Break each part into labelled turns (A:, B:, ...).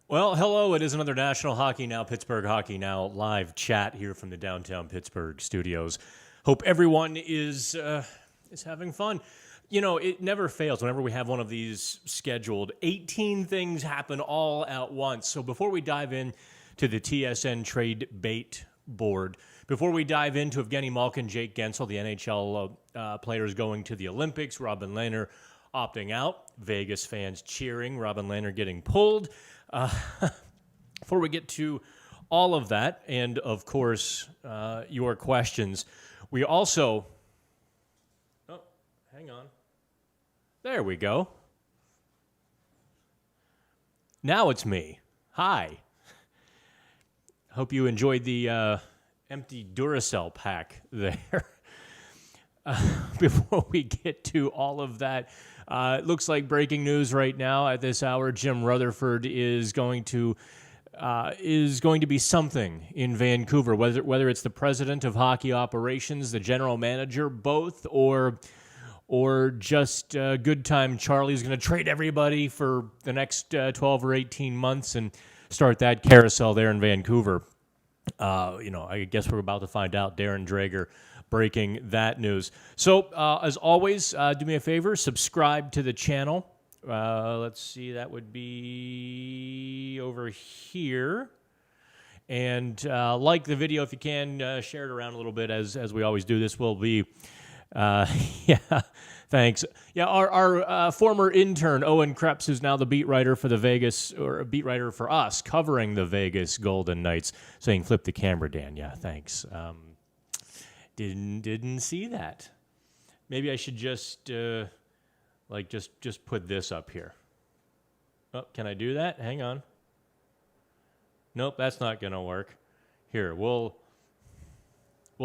A: Well, hello. It is another National Hockey Now, Pittsburgh Hockey Now live chat here from the downtown Pittsburgh studios. Hope everyone is having fun. You know, it never fails whenever we have one of these scheduled. 18 things happen all at once. So before we dive in to the TSN trade bait board, before we dive into Evgeny Malkin, Jake Gensel, the NHL players going to the Olympics, Robin Lehner opting out, Vegas fans cheering, Robin Lehner getting pulled. Before we get to all of that, and of course, your questions, we also. Oh, hang on. There we go. Now it's me. Hi. Hope you enjoyed the empty Duracell pack there. Before we get to all of that, it looks like breaking news right now at this hour. Jim Rutherford is going to be something in Vancouver, whether it's the president of hockey operations, the general manager, both, or just good time Charlie's going to trade everybody for the next 12 or 18 months and start that carousel there in Vancouver. I guess we're about to find out. Darren Drager breaking that news. So, as always, do me a favor, subscribe to the channel. Let's see, that would be over here. And like the video if you can, share it around a little bit as we always do. This will be, yeah, thanks. Yeah, our former intern, Owen Krebs, who's now the beat writer for the Vegas, or a beat writer for us, covering the Vegas Golden Knights, saying, flip the camera, Dan. Yeah, thanks. Didn't see that. Maybe I should just put this up here. Oh, can I do that? Hang on. Nope, that's not gonna work. Here, we'll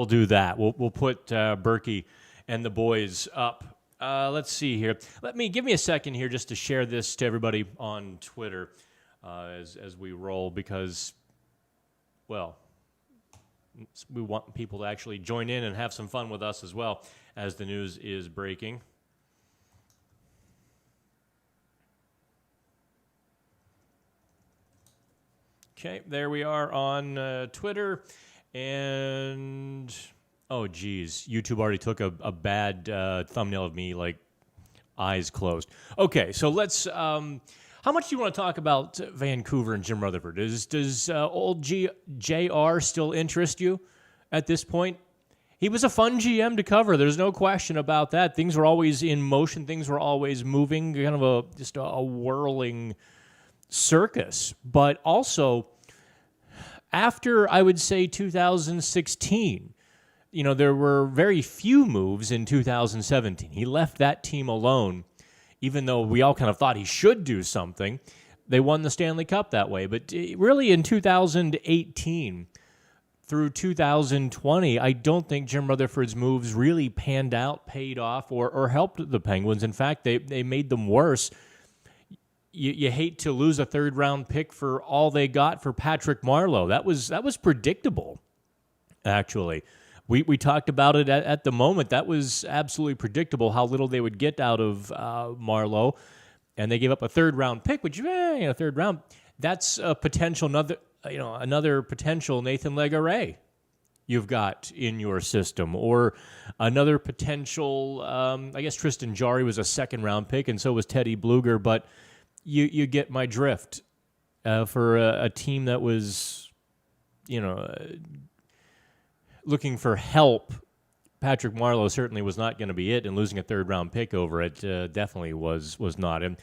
A: do that. We'll put Berkey and the boys up. Let's see here. Give me a second here just to share this to everybody on Twitter as we roll, because, well, we want people to actually join in and have some fun with us as well as the news is breaking. Okay, there we are on Twitter. And, oh, geez, YouTube already took a bad thumbnail of me, like, eyes closed. Okay, so let's... how much do you want to talk about Vancouver and Jim Rutherford? Does old JR still interest you at this point? He was a fun GM to cover. There's no question about that. Things were always in motion. Things were always moving, kind of just a whirling circus. But also, after, I would say, 2016, there were very few moves in 2017. He left that team alone. Even though we all kind of thought he should do something, they won the Stanley Cup that way. But really in 2018 through 2020, I don't think Jim Rutherford's moves really panned out, paid off, or helped the Penguins. In fact, they made them worse. You hate to lose a third-round pick for all they got for Patrick Marleau. That was predictable, actually. We talked about it at the moment. That was absolutely predictable how little they would get out of Marleau, and they gave up a third-round pick. Which, third round, that's a potential another potential Nathan Legare you've got in your system, or another potential. I guess Tristan Jarry was a second-round pick, and so was Teddy Bluger. But you get my drift for a team that was, looking for help. Patrick Marleau certainly was not going to be it, and losing a third-round pick over it definitely was not. And,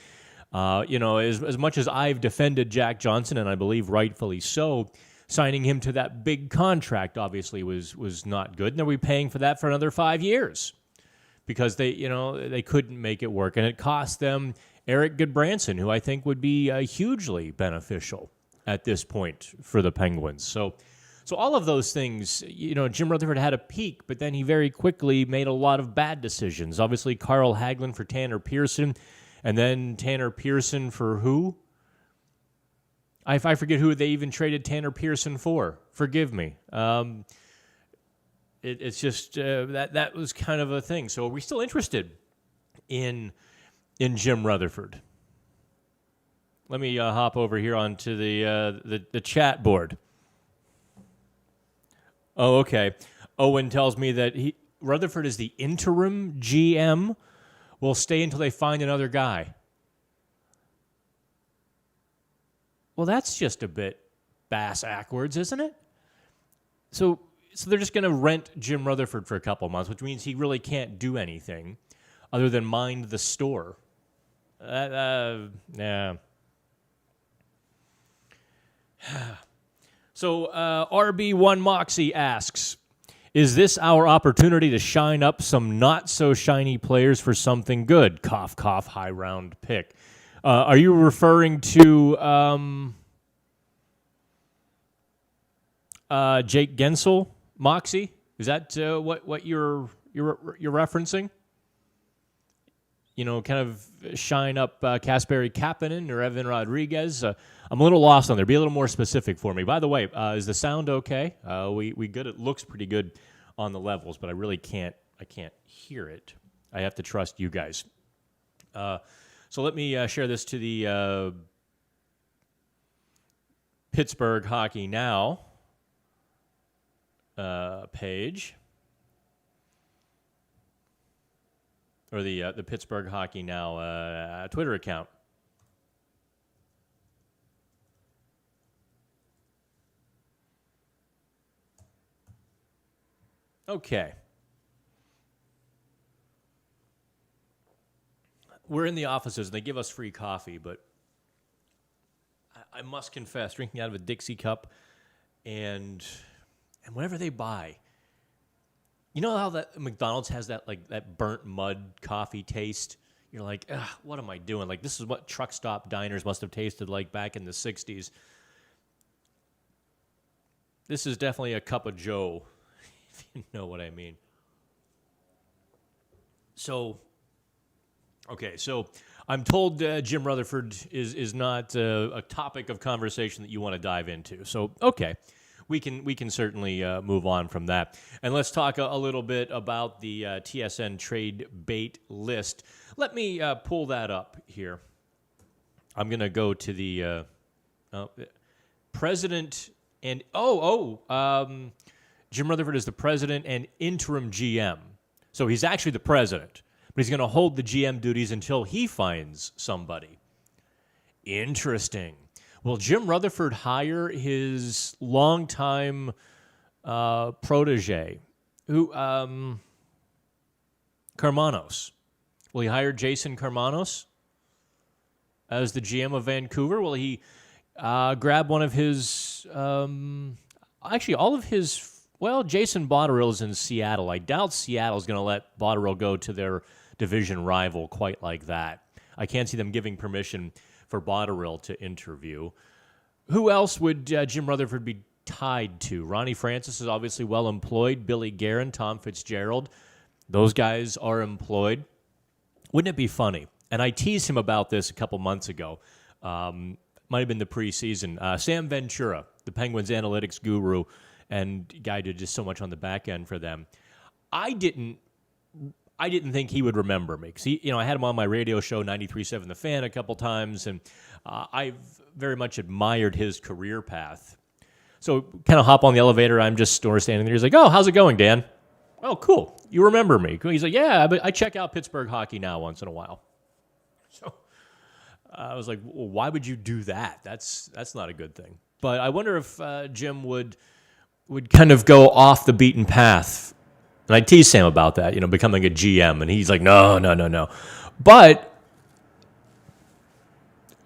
A: as much as I've defended Jack Johnson, and I believe rightfully so, signing him to that big contract obviously was not good. And they'll be paying for that for another 5 years because they couldn't make it work. And it cost them Eric Goodbranson, who I think would be hugely beneficial at this point for the Penguins. So all of those things, Jim Rutherford had a peak, but then he very quickly made a lot of bad decisions. Obviously, Carl Hagelin for Tanner Pearson, and then Tanner Pearson for who? I forget who they even traded Tanner Pearson for. Forgive me. It's just that was kind of a thing. So are we still interested in Jim Rutherford? Let me hop over here onto the chat board. Oh, okay. Owen tells me that Rutherford is the interim GM. Will stay until they find another guy. Well, that's just a bit bass-ackwards, isn't it? So they're just going to rent Jim Rutherford for a couple months, which means he really can't do anything other than mind the store. Yeah. So RB1 Moxie asks, is this our opportunity to shine up some not-so-shiny players for something good? Cough, cough, high-round pick. Are you referring to Jake Gensel, Moxie? Is that what you're referencing? You know, kind of shine up Kasperi Kapanen or Evan Rodriguez. I'm a little lost on there. Be a little more specific for me. By the way, is the sound okay? We good. It looks pretty good on the levels, but I really can't hear it. I have to trust you guys. So let me share this to the Pittsburgh Hockey Now page. Or the Pittsburgh Hockey Now Twitter account. Okay. We're in the offices, and they give us free coffee, but I must confess, drinking out of a Dixie cup, and whatever they buy, you know how that McDonald's has that burnt mud coffee taste? You're like, ugh, what am I doing? Like, this is what truck stop diners must have tasted like back in the 60s. This is definitely a cup of joe, if you know what I mean. So I'm told Jim Rutherford is not a topic of conversation that you want to dive into. So, okay. We can certainly move on from that. And let's talk a little bit about the TSN trade bait list. Let me pull that up here. I'm going to go to the president and Jim Rutherford is the president and interim GM. So he's actually the president, but he's going to hold the GM duties until he finds somebody. Interesting. Will Jim Rutherford hire his longtime protege, Karmanos? Will he hire Jason Karmanos as the GM of Vancouver? Will he grab one of his, actually all of his, Jason Botterill is in Seattle. I doubt Seattle's going to let Botterill go to their division rival quite like that. I can't see them giving permission for Botterill to interview. Who else would Jim Rutherford be tied to? Ronnie Francis is obviously well employed. Billy Guerin, Tom Fitzgerald. Those guys are employed. Wouldn't it be funny? And I teased him about this a couple months ago. Might have been the preseason. Sam Ventura, the Penguins analytics guru and guy did just so much on the back end for them. I didn't think he would remember me because I had him on my radio show 93.7 The Fan a couple times, and I've very much admired his career path. So kind of hop on the elevator. I'm just standing there. He's like, "Oh, how's it going, Dan?" "Oh, cool. You remember me?" He's like, "Yeah, but I check out Pittsburgh Hockey Now once in a while." So I was like, well, "Why would you do that? That's not a good thing." But I wonder if Jim would kind of go off the beaten path. And I teased Sam about that, becoming a GM, and he's like, no. But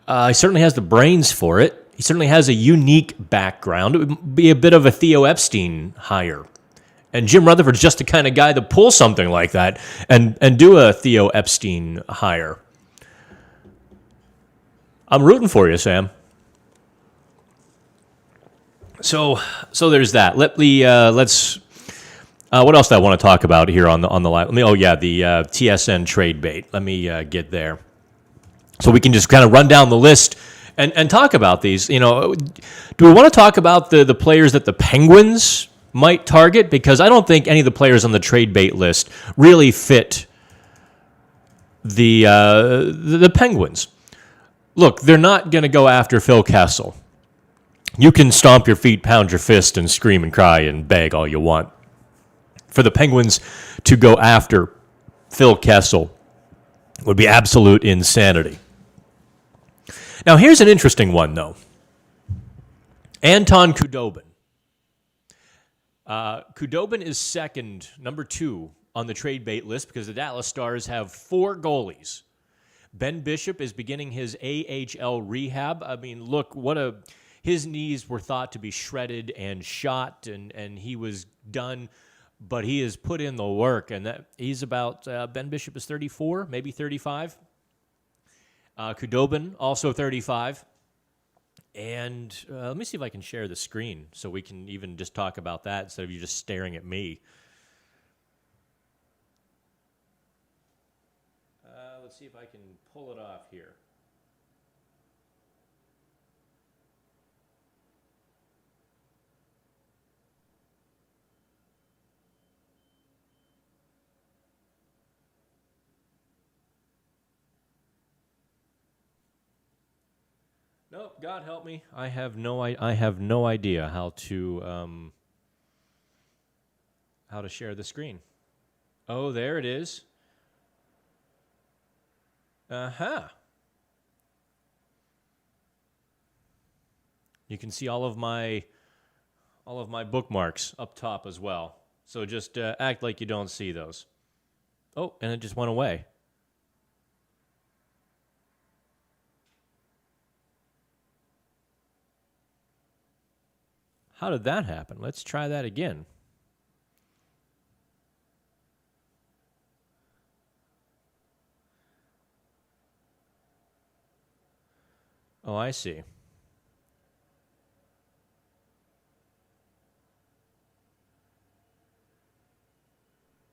A: he certainly has the brains for it. He certainly has a unique background. It would be a bit of a Theo Epstein hire. And Jim Rutherford's just the kind of guy to pull something like that and do a Theo Epstein hire. I'm rooting for you, Sam. So there's that. Let's. What else do I want to talk about here on the live? The TSN trade bait. Let me get there, so we can just kind of run down the list and talk about these. Do we want to talk about the players that the Penguins might target? Because I don't think any of the players on the trade bait list really fit the Penguins. Look, they're not going to go after Phil Kessel. You can stomp your feet, pound your fist, and scream and cry and beg all you want. For the Penguins to go after Phil Kessel would be absolute insanity. Now, here's an interesting one, though. Anton Khudobin. Khudobin is second, number 2, on the trade bait list because the Dallas Stars have 4 goalies. Ben Bishop is beginning his AHL rehab. I mean, look, his knees were thought to be shredded and shot, and he was done, but he has put in the work, and he's about, Ben Bishop is 34, maybe 35. Khudobin, also 35. And let me see if I can share the screen so we can even just talk about that instead of you just staring at me. Let's see if I can pull it off here. Nope, God help me. I have no idea how to share the screen. Oh, there it is. Uh-huh. You can see all of my bookmarks up top as well. So just act like you don't see those. Oh, and it just went away. How did that happen? Let's try that again. Oh, I see.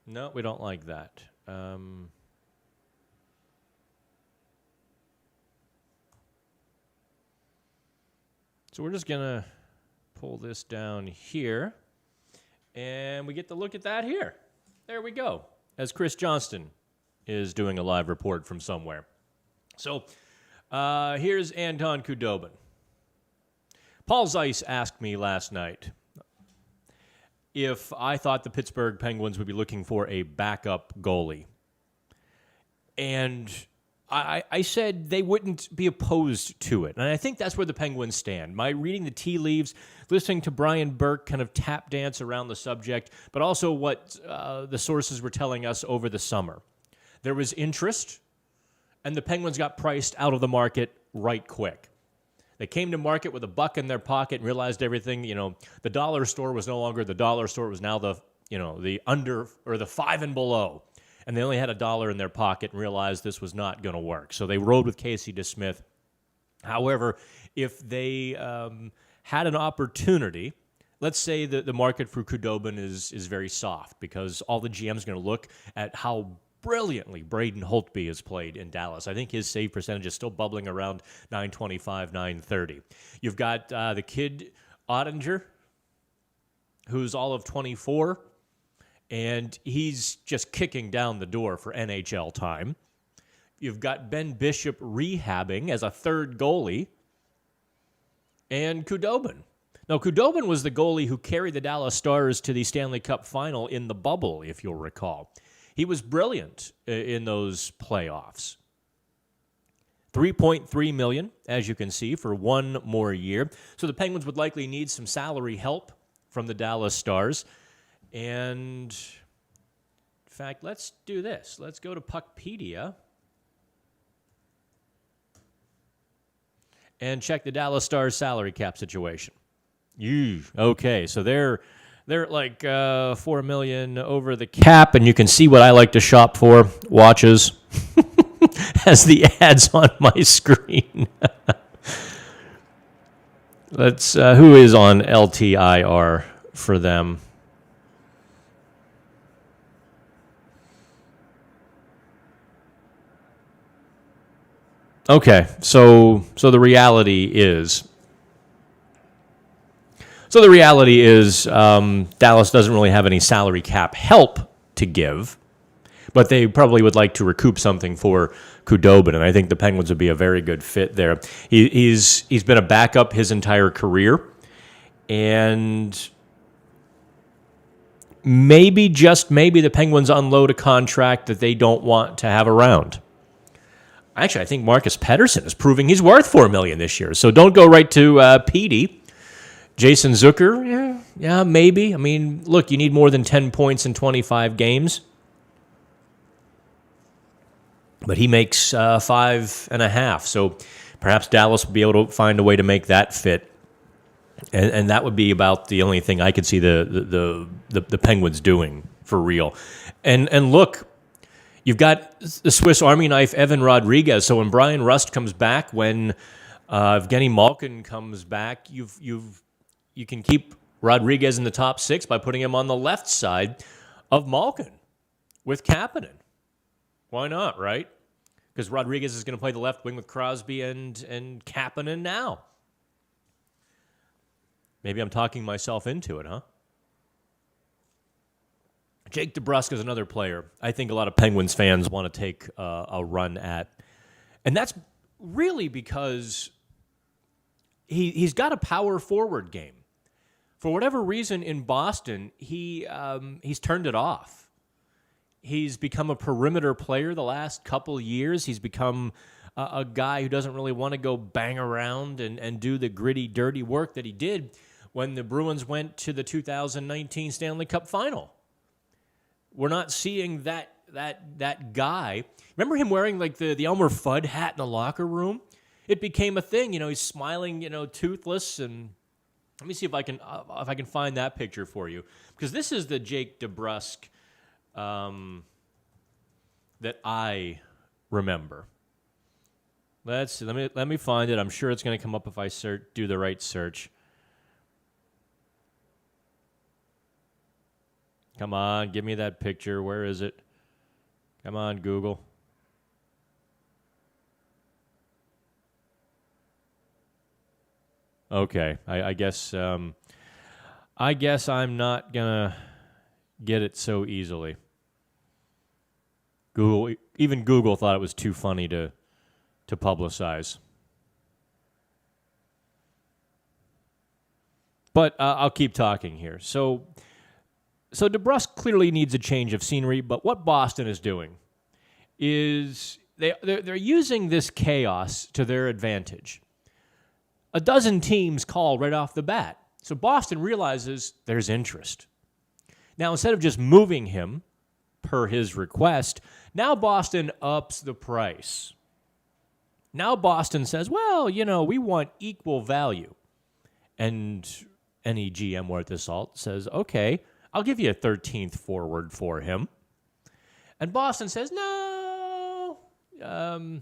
A: No, we don't like that. So we're just going to pull this down here, and we get to look at that here. There we go, as Chris Johnston is doing a live report from somewhere. So here's Anton Khudobin. Paul Zeiss asked me last night if I thought the Pittsburgh Penguins would be looking for a backup goalie. And I said they wouldn't be opposed to it. And I think that's where the Penguins stand. My reading the tea leaves, listening to Brian Burke kind of tap dance around the subject, but also what the sources were telling us over the summer. There was interest, and the Penguins got priced out of the market right quick. They came to market with a buck in their pocket and realized everything, the dollar store was no longer the dollar store. It was now the under or the 5 and below. And they only had $1 in their pocket and realized this was not going to work. So they rode with Casey DeSmith. However, if they had an opportunity, let's say that the market for Khudobin is very soft because all the GM's going to look at how brilliantly Braden Holtby has played in Dallas. I think his save percentage is still bubbling around 925, 930. You've got the kid Ottinger, who's all of 24. And he's just kicking down the door for NHL time. You've got Ben Bishop rehabbing as a third goalie. And Khudobin. Now, Khudobin was the goalie who carried the Dallas Stars to the Stanley Cup final in the bubble, if you'll recall. He was brilliant in those playoffs. $3.3 million, as you can see, for one more year. So the Penguins would likely need some salary help from the Dallas Stars. And, in fact, let's do this. Let's go to Puckpedia and check the Dallas Stars salary cap situation. Okay, so they're like $4 million over the cap, and you can see what I like to shop for, watches, as the ads on my screen. Let's who is on LTIR for them? Okay, so the reality is Dallas doesn't really have any salary cap help to give, but they probably would like to recoup something for Khudobin, and I think the Penguins would be a very good fit there. He's been a backup his entire career, and maybe, just maybe, the Penguins unload a contract that they don't want to have around. Actually, I think Marcus Pettersson is proving he's worth $4 million this year. So don't go right to Petey. Jason Zucker, yeah, maybe. I mean, look, you need more than 10 points in 25 games. But he makes 5.5. So perhaps Dallas would be able to find a way to make that fit. And that would be about the only thing I could see the Penguins doing for real. And look, you've got the Swiss Army knife Evan Rodriguez. So when Brian Rust comes back, when Evgeny Malkin comes back, you can keep Rodriguez in the top 6 by putting him on the left side of Malkin with Kapanen. Why not, right? Because Rodriguez is going to play the left wing with Crosby and Kapanen now. Maybe I'm talking myself into it, huh? Jake Debrusk is another player I think a lot of Penguins fans want to take a run at. And that's really because he's got a power forward game. For whatever reason in Boston, he's turned it off. He's become a perimeter player the last couple years. He's become a guy who doesn't really want to go bang around and do the gritty, dirty work that he did when the Bruins went to the 2019 Stanley Cup Final. We're not seeing that guy. Remember him wearing like the Elmer Fudd hat in the locker room? It became a thing. He's smiling, toothless. And let me see if I can find that picture for you, because this is the Jake Debrusk that I remember. Let me find it. I'm sure it's going to come up if I do the right search. Come on, give me that picture. Where is it? Come on, Google. Okay, I guess I'm not gonna get it so easily. Even Google thought it was too funny to publicize. But I'll keep talking here. So Debrusk clearly needs a change of scenery, but what Boston is doing is they're using this chaos to their advantage. A dozen teams call right off the bat. So Boston realizes there's interest. Now, instead of just moving him per his request, now Boston ups the price. Now Boston says, well, we want equal value. And any GM worth his salt says, okay, I'll give you a 13th forward for him. And Boston says, no. Don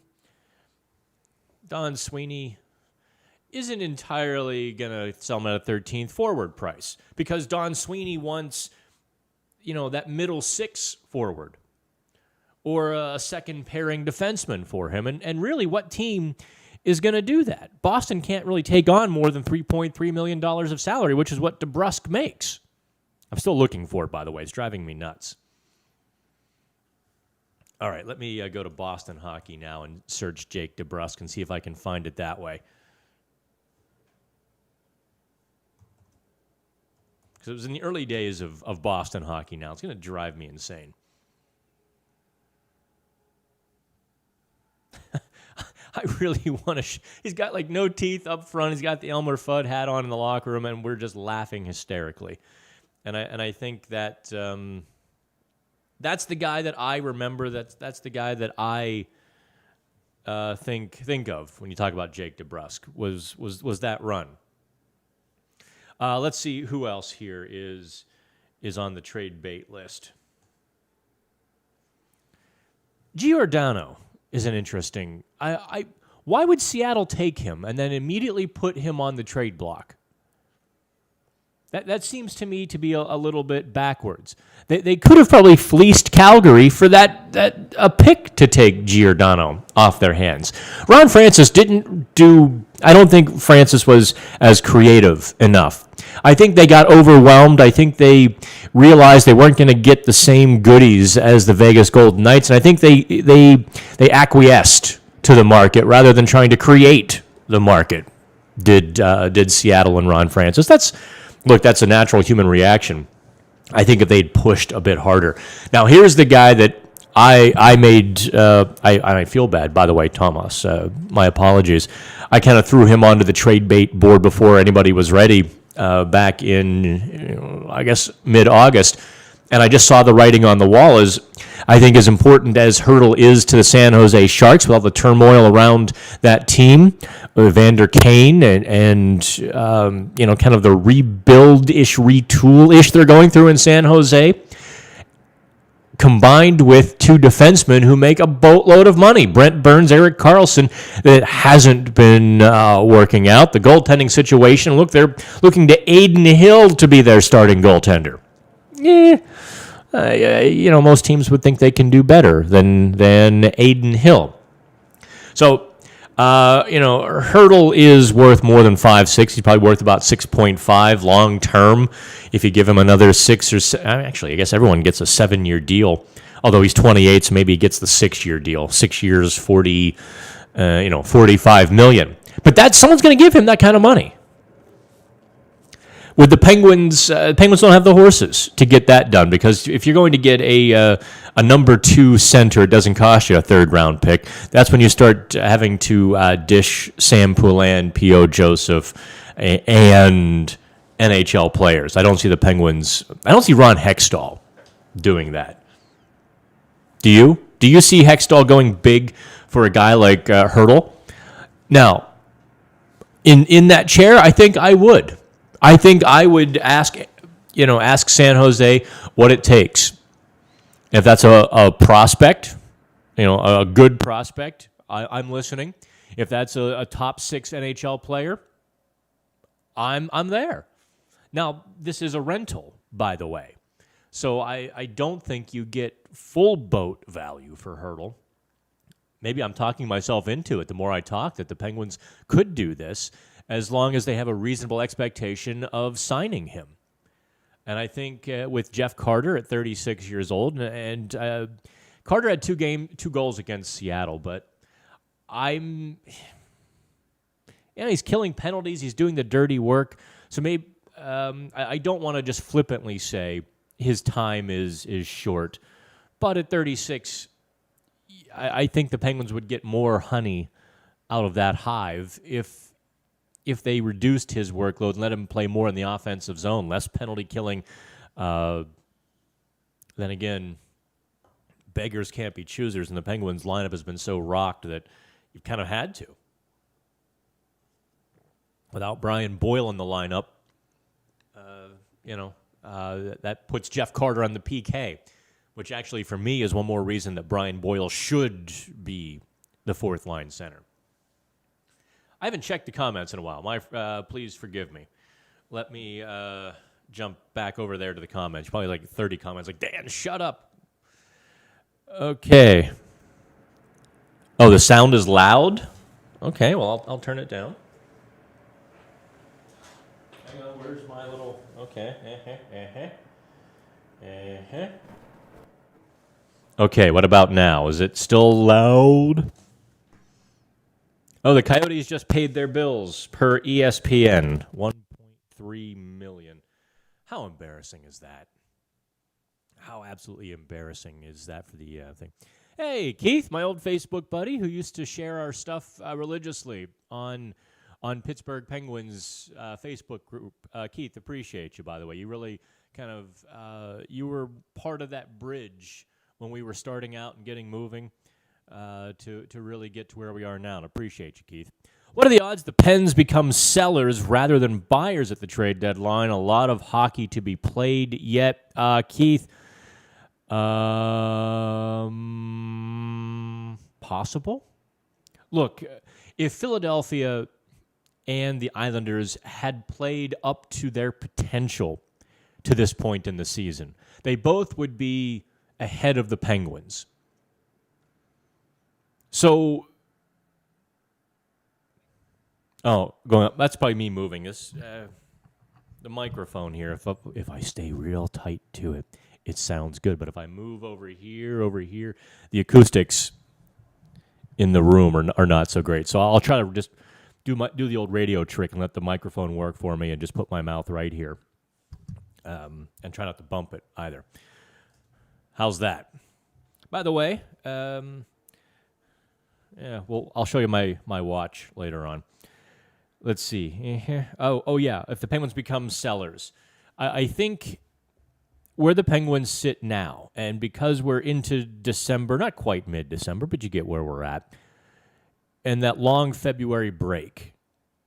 A: Sweeney isn't entirely going to sell him at a 13th forward price, because Don Sweeney wants, that middle 6 forward or a second pairing defenseman for him. And really, what team is going to do that? Boston can't really take on more than $3.3 million of salary, which is what Debrusk makes. I'm still looking for it, by the way. It's driving me nuts. All right, let me go to Boston Hockey now and search Jake Debrusk and see if I can find it that way. Because it was in the early days of Boston Hockey now. It's going to drive me insane. I really want to... He's got, no teeth up front. He's got the Elmer Fudd hat on in the locker room, and we're just laughing hysterically. And I think that that's the guy that I remember. That's the guy that I think of when you talk about Jake Debrusk. Was that run? Let's see who else here is on the trade bait list. Giordano is an interesting. Why would Seattle take him and then immediately put him on the trade block? That seems to me to be a little bit backwards. They could have probably fleeced Calgary for a pick to take Giordano off their hands. Ron Francis didn't do... I don't think Francis was as creative enough. I think they got overwhelmed. I think they realized they weren't going to get the same goodies as the Vegas Golden Knights, and I think they acquiesced to the market rather than trying to create the market. Did Seattle and Ron Francis? That's a natural human reaction. I think if they'd pushed a bit harder. Now here's the guy that I made. I feel bad, by the way, Thomas. My apologies. I kind of threw him onto the trade bait board before anybody was ready back in, I guess, mid-August. And I just saw the writing on the wall. I think as important as Hurdle is to the San Jose Sharks with all the turmoil around that team, Evander, Kane, and kind of the rebuild-ish, retool-ish they're going through in San Jose, combined with two defensemen who make a boatload of money, Brent Burns, Erik Karlsson, that hasn't been working out. The goaltending situation, look, they're looking to Adin Hill to be their starting goaltender. Most teams would think they can do better than Adin Hill. So, Hurdle is worth more than 5.6. He's probably worth about 6.5 long term. If you give him another 6 or 7, actually, I guess everyone gets a 7-year deal. Although he's 28, so maybe he gets the 6-year deal. 6 years, 45 million. But someone's going to give him that kind of money. With the Penguins, Penguins don't have the horses to get that done, because if you're going to get a number 2 center, it doesn't cost you a 3rd-round pick. That's when you start having to dish Sam Poulin, P.O. Joseph, and NHL players. I don't see the Penguins. I don't see Ron Hextall doing that. Do you? Do you see Hextall going big for a guy like Hurdle? Now, in that chair, I think I would. I think I would ask San Jose what it takes. If that's a prospect, a good prospect, I'm listening. If that's a top 6 NHL player, I'm there. Now, this is a rental, by the way. So I don't think you get full boat value for Hurdle. Maybe I'm talking myself into it the more I talk, that the Penguins could do this, as long as they have a reasonable expectation of signing him. And I think with Jeff Carter at 36 years old, and Carter had 2 goals against Seattle, but he's killing penalties, he's doing the dirty work. So maybe I don't want to just flippantly say his time is short. But at 36, I think the Penguins would get more honey out of that hive if they reduced his workload and let him play more in the offensive zone, less penalty killing. Then again, beggars can't be choosers, and the Penguins lineup has been so rocked that you've kind of had to. Without Brian Boyle in the lineup, that puts Jeff Carter on the PK, which actually for me is one more reason that Brian Boyle should be the 4th-line center. I haven't checked the comments in a while. Please forgive me. Let me jump back over there to the comments. Probably like 30 comments. Like, Dan, shut up. Okay. Oh, the sound is loud? Okay, well, I'll turn it down. Hang on, where's my little... Okay. Okay, what about now? Is it still loud? Oh, the Coyotes just paid their bills per ESPN, $1.3 million. How embarrassing is that? How absolutely embarrassing is that for the thing? Hey, Keith, my old Facebook buddy who used to share our stuff religiously on Pittsburgh Penguins Facebook group. Keith, appreciate you, by the way. You really kind of you were part of that bridge when we were starting out and getting moving. To really get to where we are now. And appreciate you, Keith. What are the odds the Pens become sellers rather than buyers at the trade deadline? A lot of hockey to be played yet. Keith, possible? Look, if Philadelphia and the Islanders had played up to their potential to this point in the season, they both would be ahead of the Penguins. So, going up. That's probably me moving this. the microphone here, if I stay real tight to it, it sounds good. But if I move over here, the acoustics in the room are not so great. So I'll try to just do the old radio trick and let the microphone work for me and just put my mouth right here. And try not to bump it either. How's that? By the way, yeah, well, I'll show you my watch later on. Let's see. Oh yeah, if the Penguins become sellers. I think where the Penguins sit now, and because we're into December, not quite mid-December, but you get where we're at, and that long February break,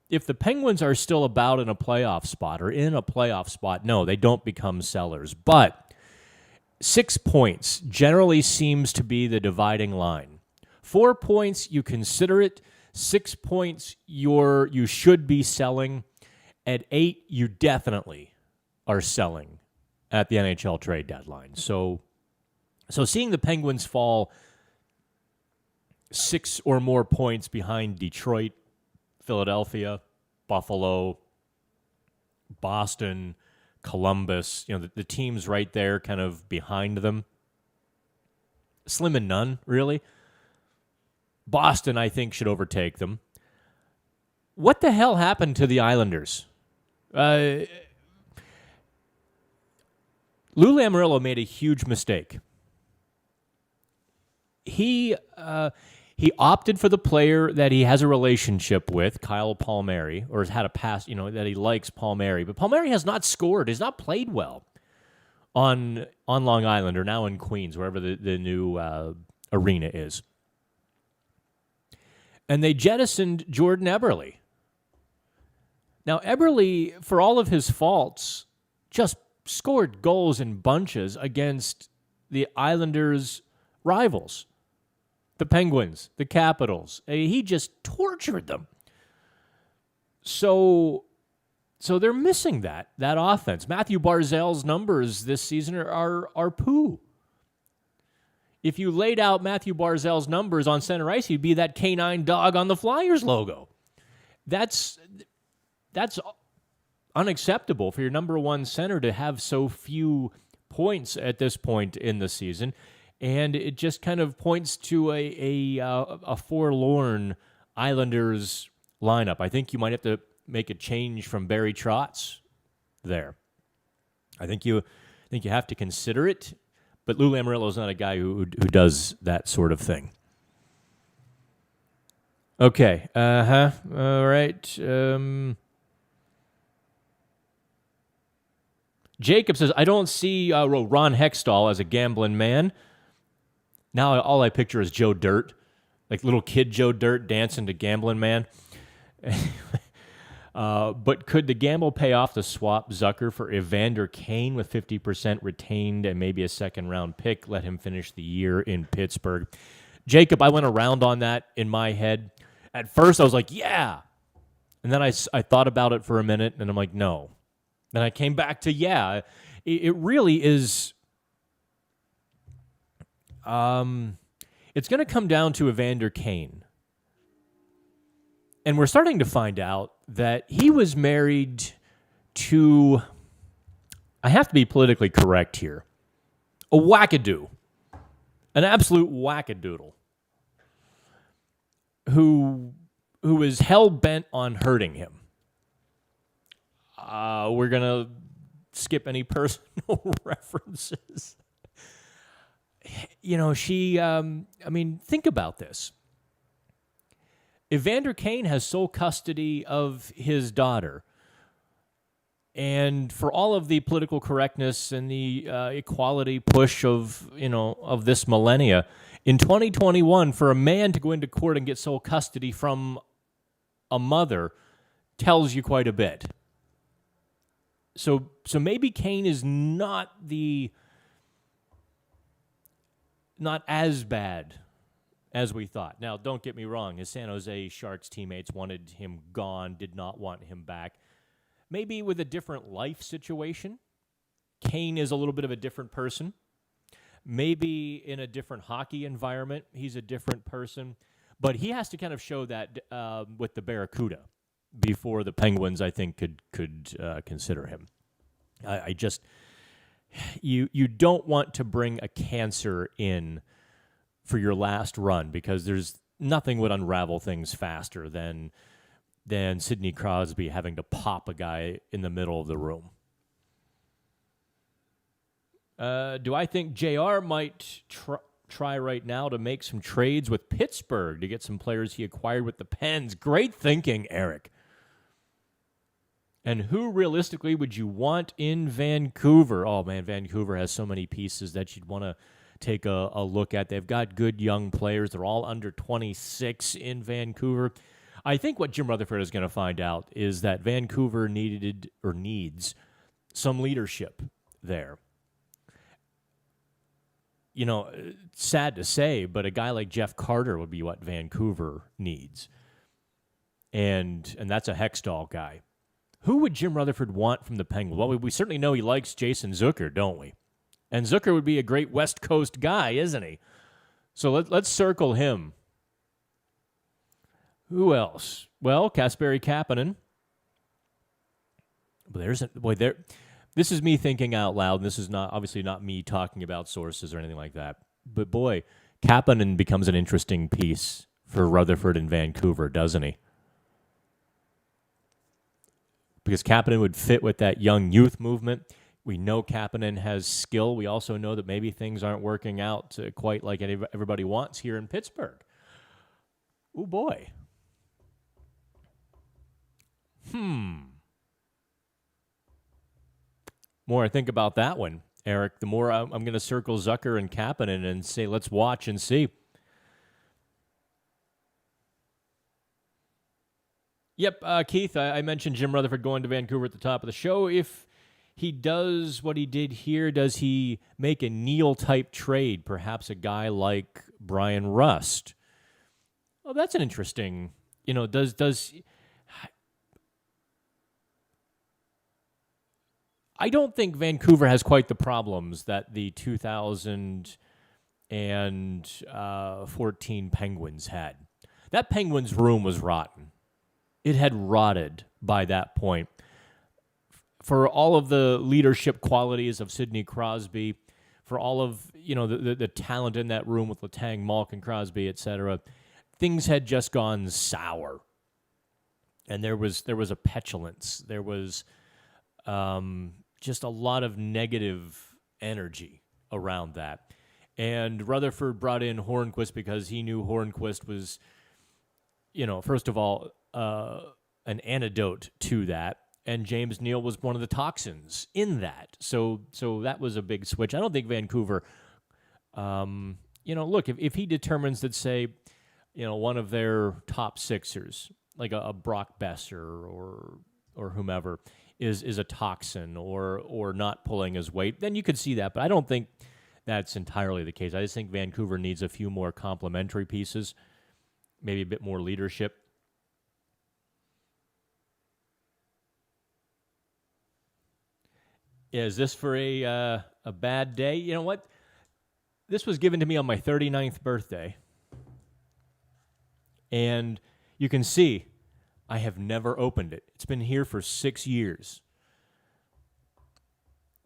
A: if the Penguins are still about in a playoff spot or in a playoff spot, no, they don't become sellers. But 6 points generally seems to be the dividing line. 4 points, you consider it. 6 points, you should be selling. At 8, you definitely are selling at the NHL trade deadline. So seeing the Penguins fall 6 or more points behind Detroit, Philadelphia, Buffalo, Boston, Columbus, the teams right there kind of behind them. Slim and none, really. Boston, I think, should overtake them. What the hell happened to the Islanders? Lou Lamoriello made a huge mistake. He opted for the player that he has a relationship with, Kyle Palmieri, or has had a past, that he likes Palmieri. But Palmieri has not scored, has not played well on Long Island or now in Queens, wherever the new arena is. And they jettisoned Jordan Eberle. Now, Eberle, for all of his faults, just scored goals in bunches against the Islanders' rivals. The Penguins, the Capitals. He just tortured them. So they're missing that offense. Matthew Barzal's numbers this season are poo. If you laid out Matthew Barzal's numbers on center ice, he'd be that canine dog on the Flyers logo. That's unacceptable for your number one center to have so few points at this point in the season. And it just kind of points to a forlorn Islanders lineup. I think you might have to make a change from Barry Trotz there. I think you have to consider it, but Lou Lamoriello is not a guy who does that sort of thing. Okay. All right. Jacob says, I don't see Ron Hextall as a gambling man. Now all I picture is Joe Dirt, like little kid Joe Dirt dancing to Gambling Man. But could the gamble pay off to swap Zucker for Evander Kane with 50% retained and maybe a second-round pick? Let him finish the year in Pittsburgh. Jacob, I went around on that in my head. At first, I was like, yeah. And then I thought about it for a minute, and I'm like, no. Then I came back to, yeah. It really is... it's going to come down to Evander Kane. And we're starting to find out that he was married to, I have to be politically correct here, a wackadoo, an absolute wackadoodle, who is hell-bent on hurting him. We're going to skip any personal references. Think about this. Evander Kane has sole custody of his daughter. And for all of the political correctness and the equality push of this millennia, in 2021, for a man to go into court and get sole custody from a mother tells you quite a bit. So maybe Kane is not as bad as we thought. Now, don't get me wrong. His San Jose Sharks teammates wanted him gone, did not want him back. Maybe with a different life situation. Kane is a little bit of a different person. Maybe in a different hockey environment, he's a different person. But he has to kind of show that with the Barracuda. before the Penguins, I think, could consider him. I just you don't want to bring a cancer in for your last run, because there's nothing would unravel things faster than Sidney Crosby having to pop a guy in the middle of the room. Do I think JR might try right now to make some trades with Pittsburgh to get some players he acquired with the Pens? Great thinking, Eric. And who realistically would you want in Vancouver? Oh, man, Vancouver has so many pieces that you'd want to take a look at. They've got good young players. They're all under 26 in Vancouver. I think what Jim Rutherford is going to find out is that Vancouver needs some leadership there. You know, sad to say, but a guy like Jeff Carter would be what Vancouver needs. And that's a Hextall guy. Who would Jim Rutherford want from the Penguins? Well, we certainly know he likes Jason Zucker, don't we? And Zucker would be a great West Coast guy, isn't he? So let's circle him. Who else? Well, Kasperi Kapanen. But this is me thinking out loud, and this is obviously not me talking about sources or anything like that. But boy, Kapanen becomes an interesting piece for Rutherford in Vancouver, doesn't he? Because Kapanen would fit with that young youth movement. We know Kapanen has skill. We also know that maybe things aren't working out quite like everybody wants here in Pittsburgh. Oh, boy. More I think about that one, Eric, the more I'm going to circle Zucker and Kapanen and say, let's watch and see. Yep, Keith, I mentioned Jim Rutherford going to Vancouver at the top of the show. If he does what he did here, does he make a Neil-type trade, perhaps a guy like Brian Rust? Well, that's an interesting, does I don't think Vancouver has quite the problems that the 2014 Penguins had. That Penguins room was rotten. It had rotted by that point. For all of the leadership qualities of Sidney Crosby, for all of the talent in that room with Letang, Malkin, Crosby, etc., things had just gone sour, and there was a petulance. There was just a lot of negative energy around that. And Rutherford brought in Hornquist because he knew Hornquist was, first of all, an antidote to that. And James Neal was one of the toxins in that. So that was a big switch. I don't think Vancouver, look, if he determines that, say, one of their top sixers, like a Brock Besser or whomever, is a toxin or not pulling his weight, then you could see that. But I don't think that's entirely the case. I just think Vancouver needs a few more complementary pieces, maybe a bit more leadership. Is this for a bad day? You know what? This was given to me on my 39th birthday. And you can see I have never opened it. It's been here for 6 years.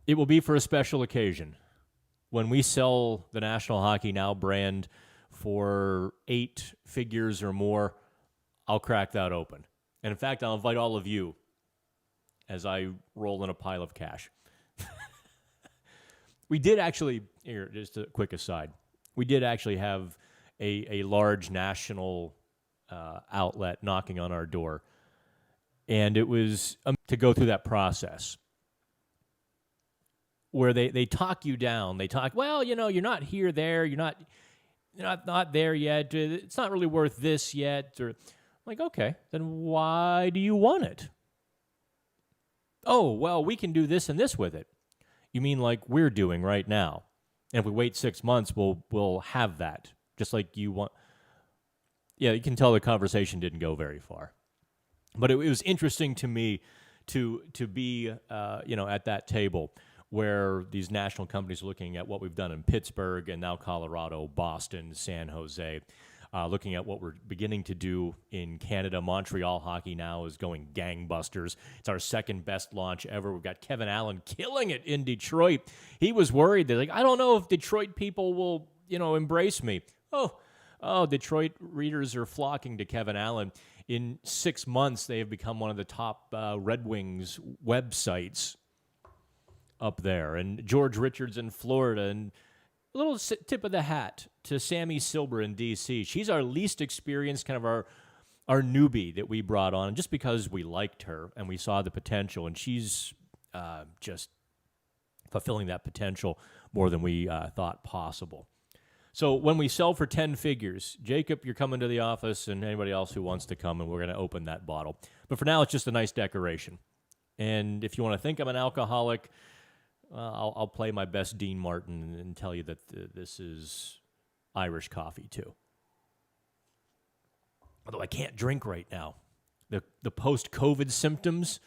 A: It will be for a special occasion. When we sell the National Hockey Now brand for 8 figures or more, I'll crack that open. And in fact, I'll invite all of you as I roll in a pile of cash. We did actually, here, just a quick aside, we did actually have a large national outlet knocking on our door, and it was to go through that process where they talk you down. They talk, well, you're not here, there, you're not there yet. It's not really worth this yet. Or I'm like, okay, then why do you want it? Oh, well, we can do this and this with it. You mean like we're doing right now? And if we wait 6 months, we'll have that, just like you want. Yeah, you can tell the conversation didn't go very far, but it was interesting to me to be at that table where these national companies are looking at what we've done in Pittsburgh and now Colorado, Boston, San Jose. Looking at what we're beginning to do in Canada, Montreal hockey now is going gangbusters. It's our second best launch ever. We've got Kevin Allen killing it in Detroit. He was worried that, I don't know if Detroit people will, embrace me. Oh, Detroit readers are flocking to Kevin Allen. In 6 months, they have become one of the top Red Wings websites up there. And George Richards in Florida, and a little tip of the hat to Sammy Silber in D.C. She's our least experienced, kind of our newbie that we brought on, just because we liked her and we saw the potential. And she's just fulfilling that potential more than we thought possible. So when we sell for 10 figures, Jacob, you're coming to the office, and anybody else who wants to come, and we're going to open that bottle. But for now, it's just a nice decoration. And if you want to think I'm an alcoholic, I'll play my best Dean Martin and tell you that this is Irish coffee, too. Although I can't drink right now. The post-COVID symptoms,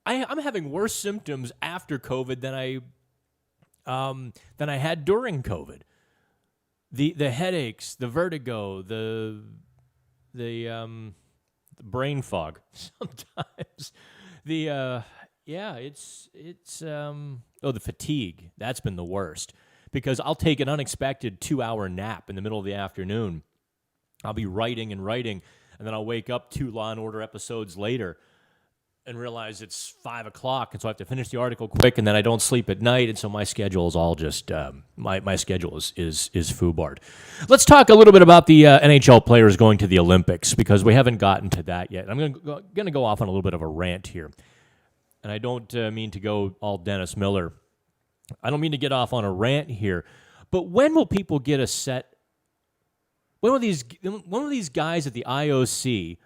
A: I'm having worse symptoms after COVID than I had during COVID. The headaches, the vertigo, the brain fog sometimes. The fatigue. That's been the worst, because I'll take an unexpected 2-hour nap in the middle of the afternoon. I'll be writing, and then I'll wake up 2 Law & Order episodes later and realize it's 5 o'clock, and so I have to finish the article quick, and then I don't sleep at night, and so my schedule is all just, my schedule is foobarred. Let's talk a little bit about the NHL players going to the Olympics, because we haven't gotten to that yet. I'm going to go off on a little bit of a rant here, and I don't mean to go all Dennis Miller. I don't mean to get off on a rant here, but when will people get a set? When will these guys at the IOC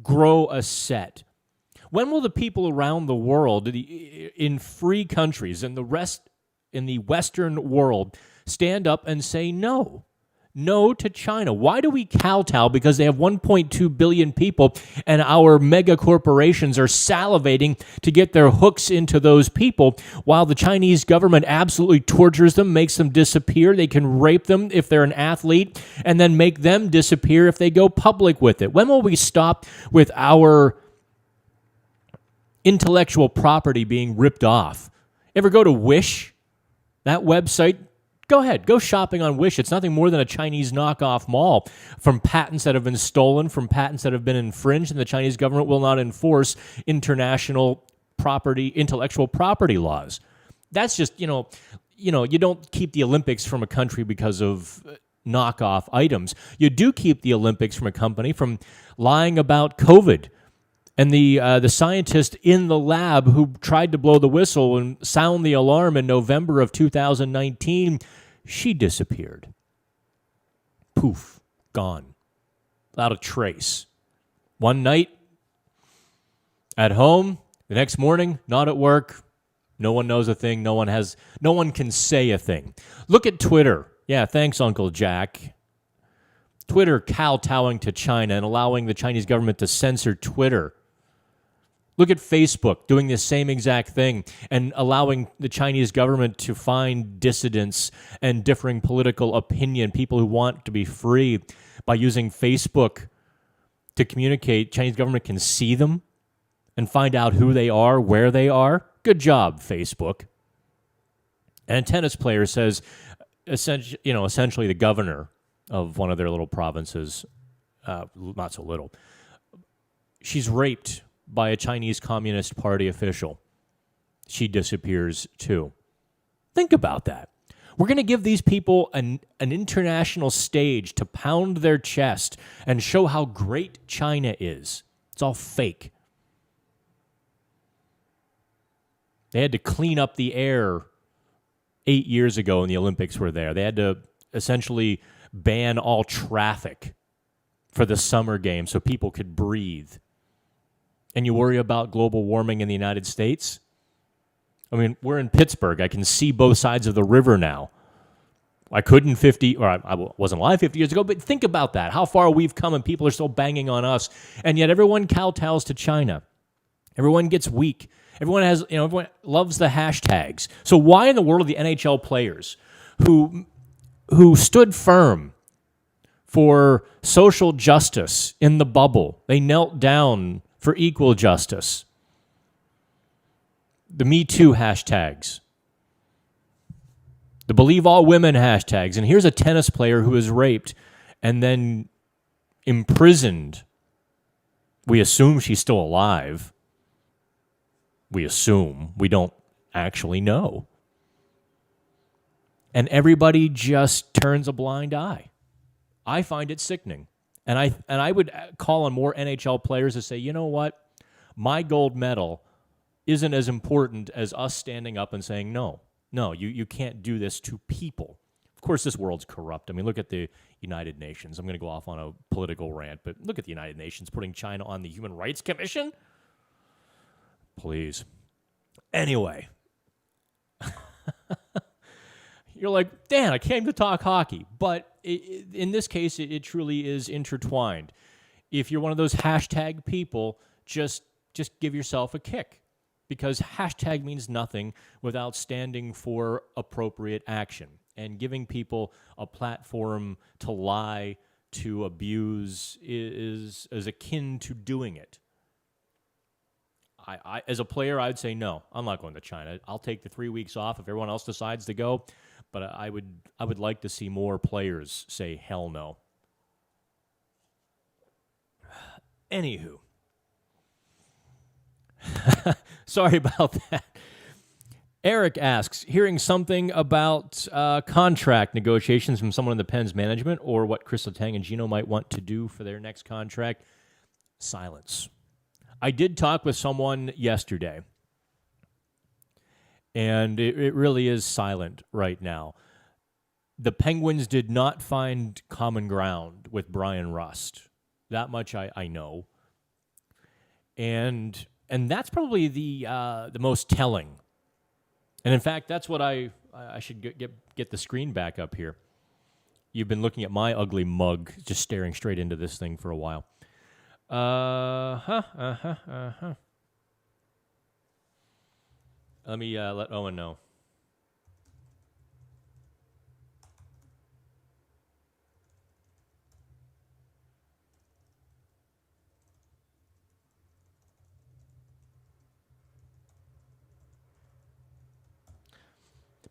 A: grow a set? When will the people around the world, in free countries and the rest in the Western world, stand up and say no? No to China. Why do we kowtow? Because they have 1.2 billion people, and our mega corporations are salivating to get their hooks into those people, while the Chinese government absolutely tortures them, makes them disappear. They can rape them if they're an athlete, and then make them disappear if they go public with it. When will we stop with our intellectual property being ripped off? Ever go to Wish, that website? Go ahead, go shopping on Wish. It's nothing more than a Chinese knockoff mall, from patents that have been stolen, from patents that have been infringed, and the Chinese government will not enforce international intellectual property laws. That's just, you don't keep the Olympics from a country because of knockoff items. You do keep the Olympics from a company from lying about COVID. And the scientist in the lab who tried to blow the whistle and sound the alarm in November of 2019, she disappeared. Poof, gone, without a trace. One night, at home, the next morning, not at work. No one knows a thing. No one can say a thing. Look at Twitter. Yeah, thanks, Uncle Jack. Twitter kowtowing to China and allowing the Chinese government to censor Twitter. Look at Facebook doing the same exact thing and allowing the Chinese government to find dissidents and differing political opinion, people who want to be free, by using Facebook to communicate. Chinese government can see them and find out who they are, where they are. Good job, Facebook. And a tennis player says, essentially the governor of one of their little provinces, not so little, she's raped by a Chinese Communist Party official. She disappears too. Think about that. We're going to give these people an international stage to pound their chest and show how great China is. It's all fake. They had to clean up the air 8 years ago when the Olympics were there. They had to essentially ban all traffic for the summer games so people could breathe. And you worry about global warming in the United States? I mean, we're in Pittsburgh. I can see both sides of the river now. I couldn't I wasn't alive 50 years ago, but think about that. How far we've come, and people are still banging on us. And yet everyone kowtows to China. Everyone gets weak. Everyone loves the hashtags. So why in the world are the NHL players who stood firm for social justice in the bubble. They knelt down for equal justice. The Me Too hashtags. The Believe All Women hashtags. And here's a tennis player who is raped and then imprisoned. We assume she's still alive. We assume. We don't actually know. And everybody just turns a blind eye. I find it sickening. And I would call on more NHL players to say, you know what? My gold medal isn't as important as us standing up and saying, no, you can't do this to people. Of course, this world's corrupt. I mean, look at the United Nations. I'm going to go off on a political rant, but look at the United Nations putting China on the Human Rights Commission. Please. Anyway. You're like, Dan, I came to talk hockey. But in this case, it truly is intertwined. If you're one of those hashtag people, just give yourself a kick. Because hashtag means nothing without standing for appropriate action. And giving people a platform to lie, to abuse, is akin to doing it. I as a player, I'd say, no, I'm not going to China. I'll take the 3 weeks off if everyone else decides to go. But I would like to see more players say hell no. Anywho. Sorry about that. Eric asks, hearing something about contract negotiations from someone in the Pens management or what Chris Letang and Gino might want to do for their next contract? Silence. I did talk with someone yesterday. And it really is silent right now. The Penguins did not find common ground with Brian Rust. That much I know. And that's probably the most telling. And in fact, that's what I should get the screen back up here. You've been looking at my ugly mug, just staring straight into this thing for a while. Let me let Owen know.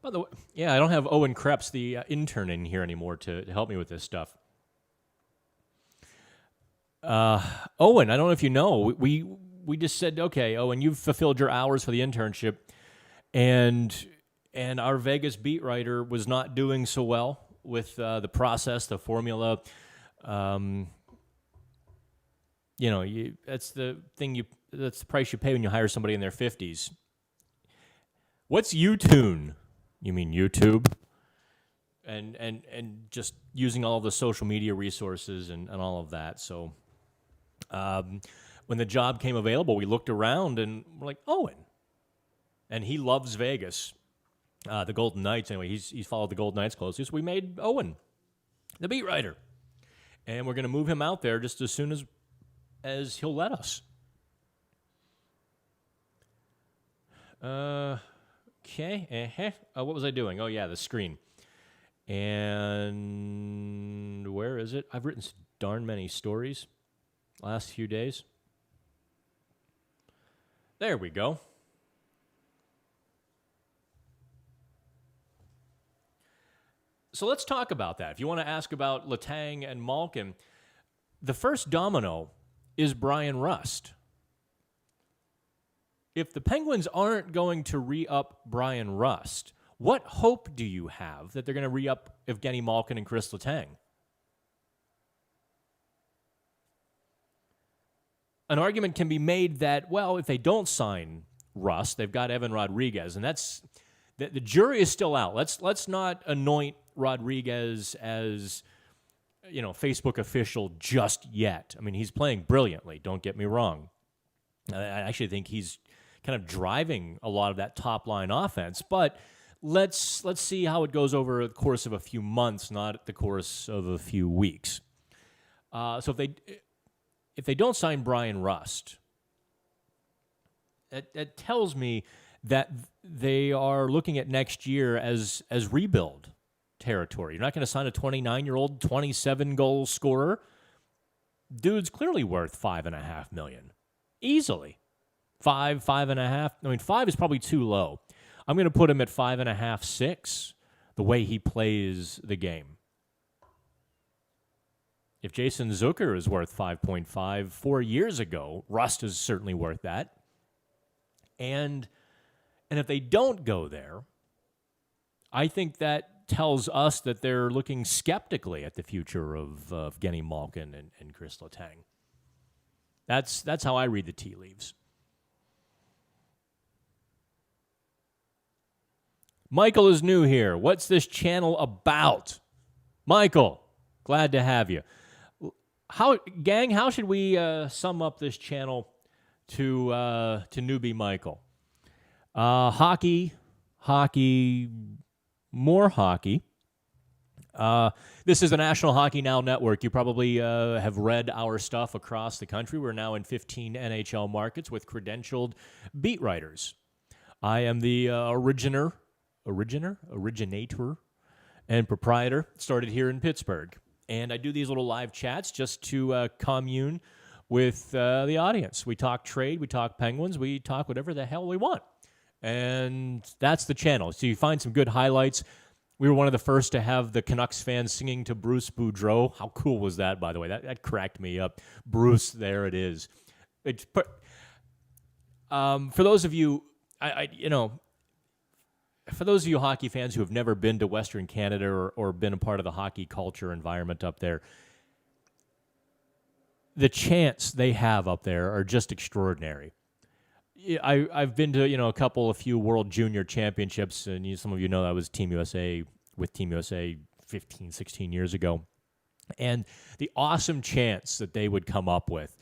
A: By the way, yeah, I don't have Owen Krebs, the intern, in here anymore to help me with this stuff. Owen, I don't know if you know, we just said, okay, Owen, you've fulfilled your hours for the internship. And our Vegas beat writer was not doing so well with the process, the formula. That's the thing that's the price you pay when you hire somebody in their 50s. What's YouTube? You mean YouTube? And just using all of the social media resources and all of that. So when the job came available, we looked around and we're like, Owen. And he loves Vegas, the Golden Knights. Anyway, he's followed the Golden Knights closely. So we made Owen the beat writer. And we're going to move him out there just as soon as he'll let us. Okay. What was I doing? Oh, yeah, the screen. And where is it? I've written darn many stories last few days. There we go. So let's talk about that. If you want to ask about Letang and Malkin, the first domino is Brian Rust. If the Penguins aren't going to re-up Brian Rust, what hope do you have that they're going to re-up Evgeny Malkin and Chris Letang? An argument can be made that, well, if they don't sign Rust, they've got Evan Rodriguez, and that's the jury is still out. Let's not anoint Rodriguez as, Facebook official just yet. I mean, he's playing brilliantly, don't get me wrong. I actually think he's kind of driving a lot of that top-line offense, but let's see how it goes over the course of a few months, not the course of a few weeks. So if they don't sign Brian Rust, it tells me that they are looking at next year as rebuild. territory. You're not going to sign a 29-year-old, 27-goal scorer. Dude's clearly worth $5.5 million. Easily. 5.5. I mean, 5 is probably too low. I'm going to put him at 5.5, 6, the way he plays the game. If Jason Zucker is worth 5.5 4 years ago, Rust is certainly worth that. And if they don't go there, I think that tells us that they're looking skeptically at the future of Genny Malkin and Chris Letang. That's how I read the tea leaves. Michael is new here. What's this channel about? Michael, glad to have you. How should we sum up this channel to newbie Michael? Hockey, more hockey. This is the National Hockey Now Network. You probably have read our stuff across the country. We're now in 15 NHL markets with credentialed beat writers. I am the originator, and proprietor. Started here in Pittsburgh. And I do these little live chats just to commune with the audience. We talk trade, we talk Penguins, we talk whatever the hell we want. And that's the channel. So you find some good highlights. We were one of the first to have the Canucks fans singing to Bruce Boudreau. How cool was that, by the way? That cracked me up. Bruce, there it is. For those of you, for those of you hockey fans who have never been to Western Canada or been a part of the hockey culture environment up there, the chants they have up there are just extraordinary. I've been to a few World Junior Championships, and some of you know I was Team USA with Team USA 15, 16 years ago, and the awesome chants that they would come up with.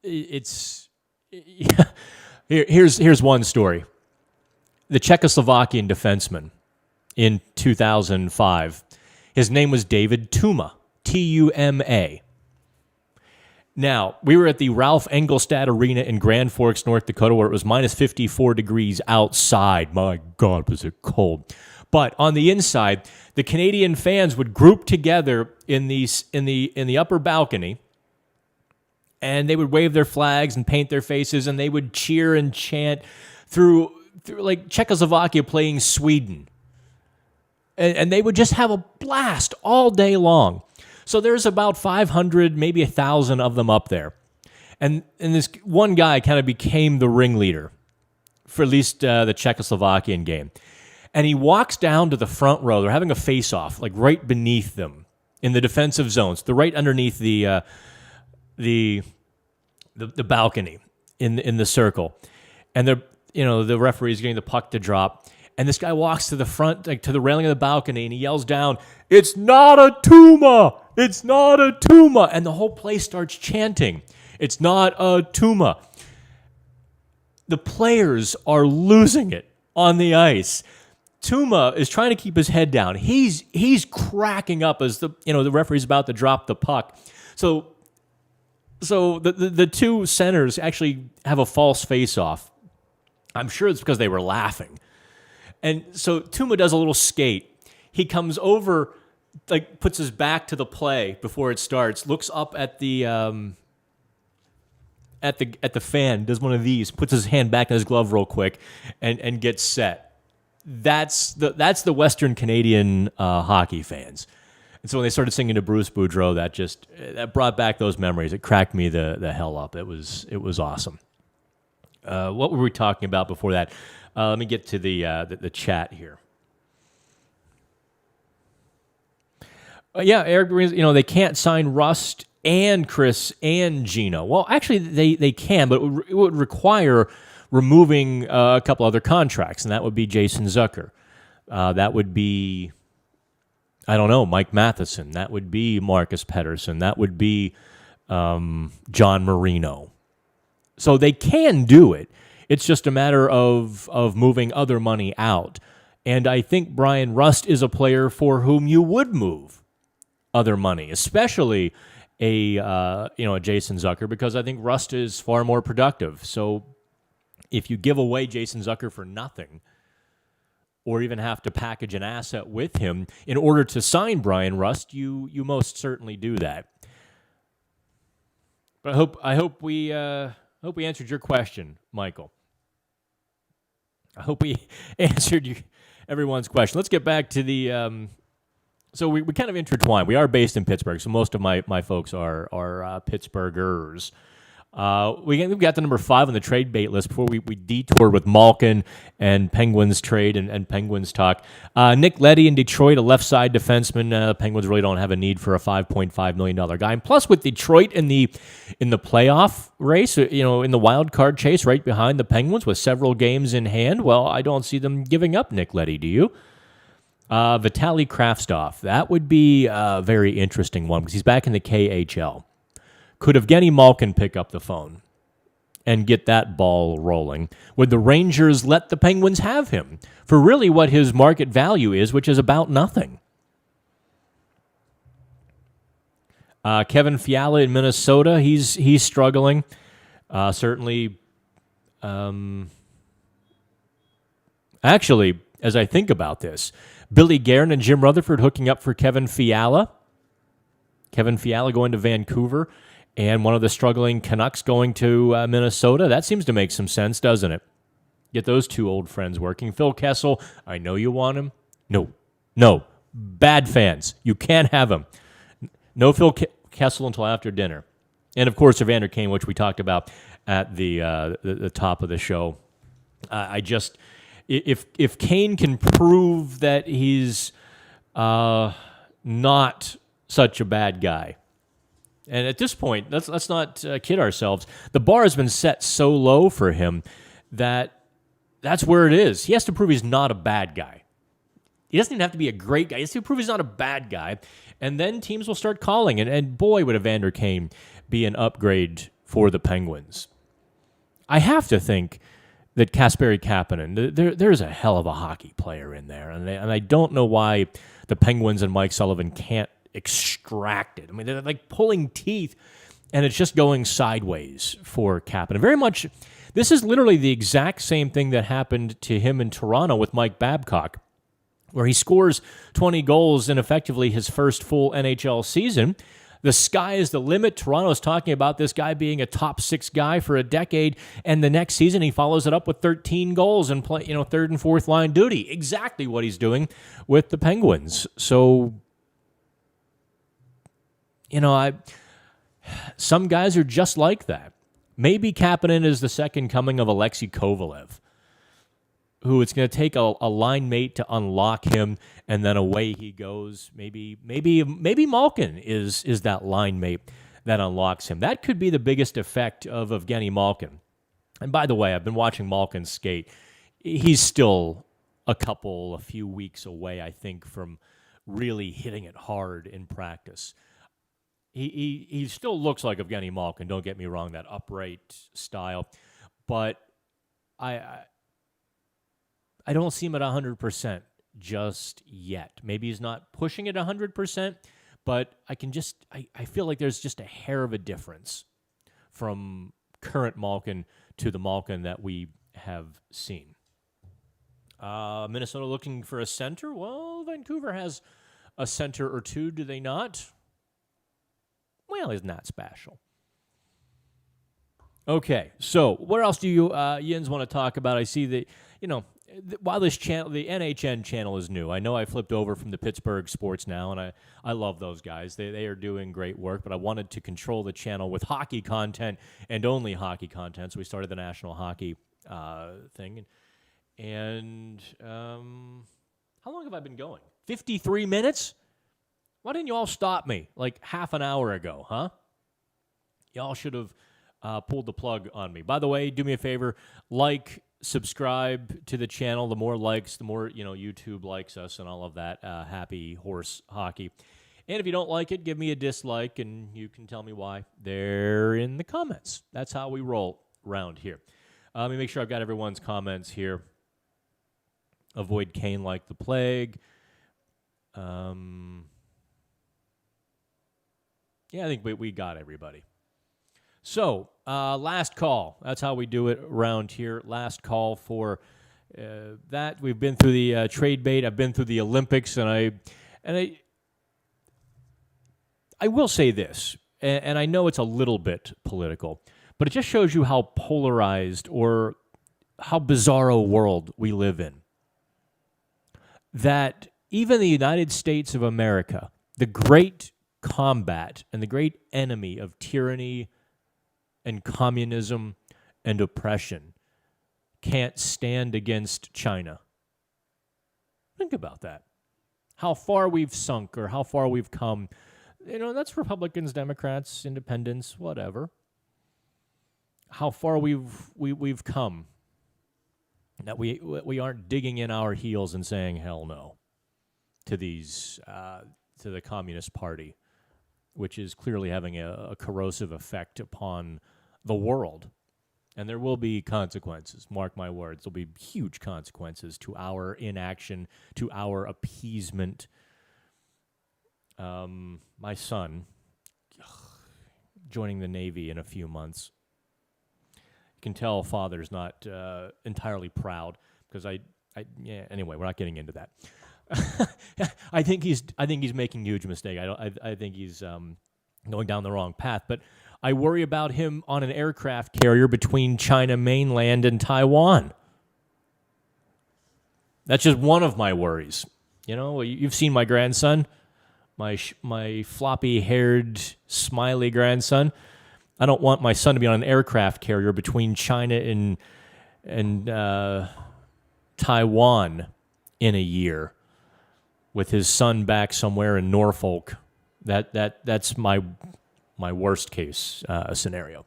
A: Here's one story. The Czechoslovakian defenseman in 2005, his name was David Tuma, T-U-M-A. Now, we were at the Ralph Engelstad Arena in Grand Forks, North Dakota, where it was minus 54 degrees outside. My God, was it cold. But on the inside, the Canadian fans would group together in the upper balcony, and they would wave their flags and paint their faces, and they would cheer and chant through like Czechoslovakia playing Sweden. And they would just have a blast all day long. So there's about 500, maybe 1,000 of them up there. And this one guy kind of became the ringleader for at least the Czechoslovakian game. And he walks down to the front row. They're having a face-off, like right beneath them in the defensive zones. They're right underneath the balcony in the circle. And the referee's getting the puck to drop. And this guy walks to the front, like to the railing of the balcony, and he yells down, "It's not a Tuma! It's not a Tuma!" And the whole place starts chanting, "It's not a Tuma." The players are losing it on the ice. Tuma is trying to keep his head down. He's cracking up as the referee's about to drop the puck. So the two centers actually have a false face-off. I'm sure it's because they were laughing. And so Tuma does a little skate. He comes over, like puts his back to the play before it starts, looks up at the fan, does one of these, puts his hand back in his glove real quick, and gets set. That's the Western Canadian hockey fans. And so when they started singing to Bruce Boudreau, that brought back those memories. It cracked me the hell up. It was awesome. What were we talking about before that? Let me get to the chat here. Eric, they can't sign Rust and Chris and Gino. Well, actually, they can, but it would require removing a couple other contracts, and that would be Jason Zucker. That would be, I don't know, Mike Matheson. That would be Marcus Pettersson. That would be John Marino. So they can do it. It's just a matter of moving other money out. And I think Brian Rust is a player for whom you would move other money, especially a Jason Zucker, because I think Rust is far more productive. So if you give away Jason Zucker for nothing, or even have to package an asset with him in order to sign Brian Rust, you most certainly do that. But I hope we answered your question, Michael. I hope we answered everyone's question. Let's get back to the. So we kind of intertwine. We are based in Pittsburgh, so most of my folks are Pittsburghers. We've got the number 5 on the trade bait list before we detour with Malkin and Penguins trade and Penguins talk. Nick Leddy in Detroit, a left side defenseman. The Penguins really don't have a need for a $5.5 million guy. And plus, with Detroit in the playoff race, in the wild card chase, right behind the Penguins with several games in hand, well, I don't see them giving up Nick Leddy. Do you? Vitaly Kravtsov. That would be a very interesting one because he's back in the KHL. Could Evgeny Malkin pick up the phone and get that ball rolling? Would the Rangers let the Penguins have him for really what his market value is, which is about nothing? Kevin Fiala in Minnesota, he's struggling. Certainly, actually, as I think about this, Billy Guerin and Jim Rutherford hooking up for Kevin Fiala. Kevin Fiala going to Vancouver. And one of the struggling Canucks going to Minnesota. That seems to make some sense, doesn't it? Get those two old friends working. Phil Kessel, I know you want him. No. Bad fans. You can't have him. No Phil Kessel until after dinner. And, of course, Evander Kane, which we talked about at the top of the show. If Kane can prove that he's not such a bad guy, and at this point, let's not kid ourselves. The bar has been set so low for him that's where it is. He has to prove he's not a bad guy. He doesn't even have to be a great guy. He has to prove he's not a bad guy. And then teams will start calling. And boy, would Evander Kane be an upgrade for the Penguins. I have to think that Kasperi Kapanen, there's a hell of a hockey player in there. And I don't know why the Penguins and Mike Sullivan can't extract it. I mean, they're like pulling teeth, and it's just going sideways for Kapanen. Very much, this is literally the exact same thing that happened to him in Toronto with Mike Babcock, where he scores 20 goals in effectively his first full NHL season. The sky is the limit. Toronto's talking about this guy being a top 6 guy for a decade, and the next season he follows it up with 13 goals and play, third and fourth line duty. Exactly what he's doing with the Penguins. So, some guys are just like that. Maybe Kapanen is the second coming of Alexei Kovalev, who it's going to take a line mate to unlock him, and then away he goes. Maybe Malkin is that line mate that unlocks him. That could be the biggest effect of Evgeny Malkin. And by the way, I've been watching Malkin skate. He's still a few weeks away, I think, from really hitting it hard in practice. He still looks like Evgeny Malkin, don't get me wrong, that upright style. But I don't see him at 100% just yet. Maybe he's not pushing it 100%, but I feel like there's just a hair of a difference from current Malkin to the Malkin that we have seen. Minnesota looking for a center? Well, Vancouver has a center or two, do they not? Well, he's not special. Okay, so what else do you Yins want to talk about? I see that, while this channel, the NHN channel is new, I know I flipped over from the Pittsburgh Sports Now, and I love those guys. They are doing great work, but I wanted to control the channel with hockey content and only hockey content, so we started the National Hockey thing. And how long have I been going? 53 minutes? Why didn't you all stop me like half an hour ago, huh? Y'all should have pulled the plug on me. By the way, do me a favor, subscribe to the channel. The more likes, the more, YouTube likes us and all of that. Happy horse hockey. And if you don't like it, give me a dislike, and you can tell me why. They're in the comments. That's how we roll around here. Let me make sure I've got everyone's comments here. Avoid Kane like the plague. Yeah, I think we got everybody. So, last call. That's how we do it around here. Last call for That we've been through the trade bait. I've been through the Olympics, and I will say this, and I know it's a little bit political, but it just shows you how polarized or how bizarre a world we live in. That even the United States of America, the great combat and the great enemy of tyranny and communism and oppression, can't stand against China. Think about that. How far we've sunk or how far we've come. That's Republicans, Democrats, independents, whatever. How far we've come. That we aren't digging in our heels and saying hell no to to the Communist Party, which is clearly having a corrosive effect upon the world. And there will be consequences, mark my words. There'll be huge consequences to our inaction, to our appeasement. My son, joining the Navy in a few months. You can tell father's not entirely proud because anyway, we're not getting into that. I think he's making a huge mistake. I think he's going down the wrong path, but I worry about him on an aircraft carrier between China mainland and Taiwan. That's just one of my worries. You've seen my grandson, my floppy-haired, smiley grandson. I don't want my son to be on an aircraft carrier between China and Taiwan in a year with his son back somewhere in Norfolk. That's my worst case scenario.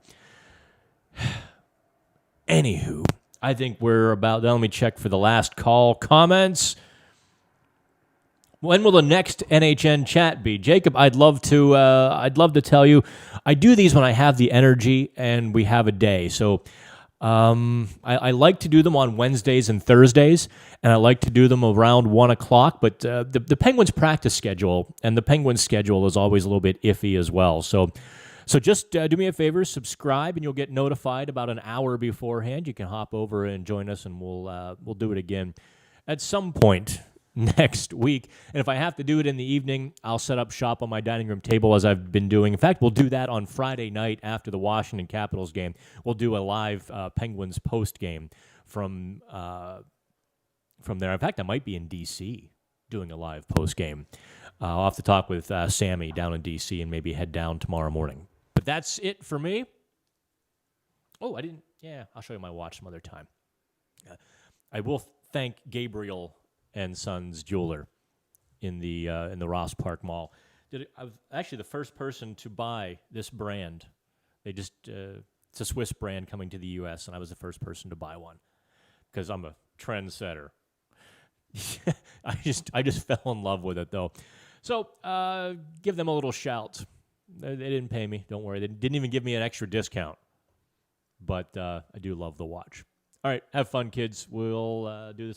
A: Anywho, I think we're about done. Let me check for the last call. Comments? When will the next NHN chat be? Jacob, I'd love to tell you. I do these when I have the energy and we have a day. So I like to do them on Wednesdays and Thursdays, and I like to do them around 1 o'clock. But the Penguins practice schedule and the Penguins schedule is always a little bit iffy as well. So just do me a favor, subscribe, and you'll get notified about an hour beforehand. You can hop over and join us, and we'll do it again at some point next week. And if I have to do it in the evening, I'll set up shop on my dining room table as I've been doing. In fact, we'll do that on Friday night after the Washington Capitals game. We'll do a live Penguins post game from there. In fact, I might be in D.C. doing a live post game. I'll have to talk with Sammy down in D.C. and maybe head down tomorrow morning. But that's it for me. Oh, I didn't. Yeah, I'll show you my watch some other time. I will thank Gabriel and Sons Jeweler in the Ross Park Mall. I was actually the first person to buy this brand. They just it's a Swiss brand coming to the U.S., and I was the first person to buy one because I'm a trendsetter. I just fell in love with it though. So give them a little shout. They didn't pay me. Don't worry. They didn't even give me an extra discount. But I do love the watch. All right, have fun, kids. We'll do this.